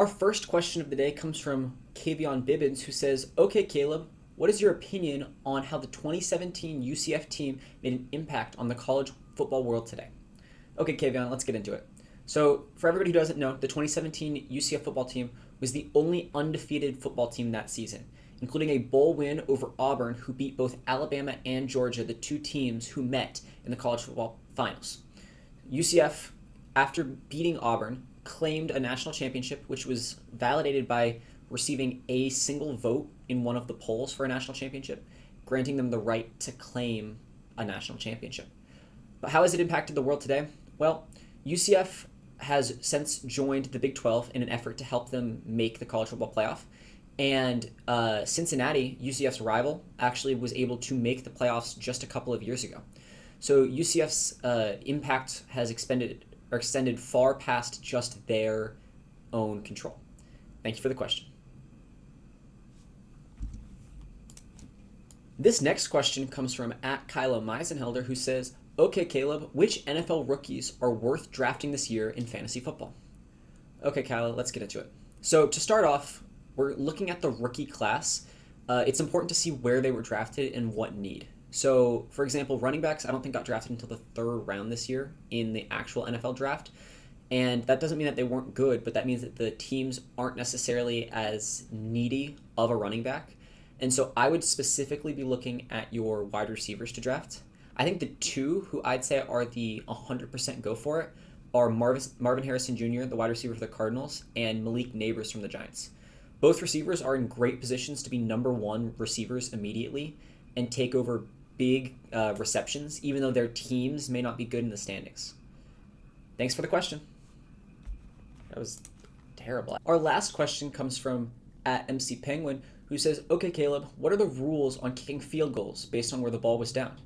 Our first question of the day comes from Kavion Bibbins, who says, "Okay, Caleb, what is your opinion on how the 2017 UCF team made an impact on the college football world today?" Okay, Kavion, let's get into it. So, for everybody who doesn't know, the 2017 UCF football team was the only undefeated football team that season, including a bowl win over Auburn, who beat both Alabama and Georgia, the two teams who met in the college football finals. UCF, after beating Auburn, claimed a national championship, which was validated by receiving a single vote in one of the polls for a national championship, granting them the right to claim a national championship. But how has it impacted the world today? Well, UCF has since joined the Big 12 in an effort to help them make the college football playoff. And Cincinnati, UCF's rival, actually was able to make the playoffs just a couple of years ago. So UCF's impact has extended far past just their own control. Thank you for the question. This next question comes from @Kylo Meisenhelder, who says, "Okay, Caleb, which NFL rookies are worth drafting this year in fantasy football?" Okay, Kylo, let's get into it. So to start off, we're looking at the rookie class. It's important to see where they were drafted and what need. So, for example, running backs, I don't think got drafted until the third round this year in the actual NFL draft. And that doesn't mean that they weren't good, but that means that the teams aren't necessarily as needy of a running back. And so I would specifically be looking at your wide receivers to draft. I think the two who I'd say are the 100% go for it are Marvin Harrison Jr., the wide receiver for the Cardinals, and Malik Nabers from the Giants. Both receivers are in great positions to be number one receivers immediately and take over big receptions, even though their teams may not be good in the standings. Thanks for the question. That was terrible. Our last question comes from @MC Penguin, who says, "Okay, Caleb, what are the rules on kicking field goals based on where the ball was down?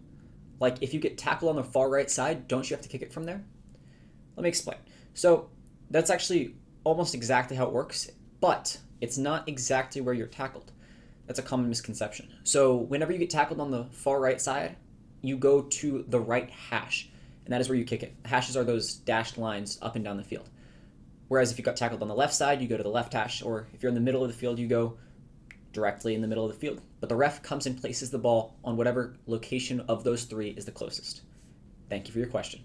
Like, if you get tackled on the far right side, don't you have to kick it from there?" Let me explain. So that's actually almost exactly how it works, but it's not exactly where you're tackled. That's a common misconception. So whenever you get tackled on the far right side, you go to the right hash, and that is where you kick it. Hashes are those dashed lines up and down the field. Whereas if you got tackled on the left side, you go to the left hash, or if you're in the middle of the field, you go directly in the middle of the field. But the ref comes and places the ball on whatever location of those three is the closest. Thank you for your question.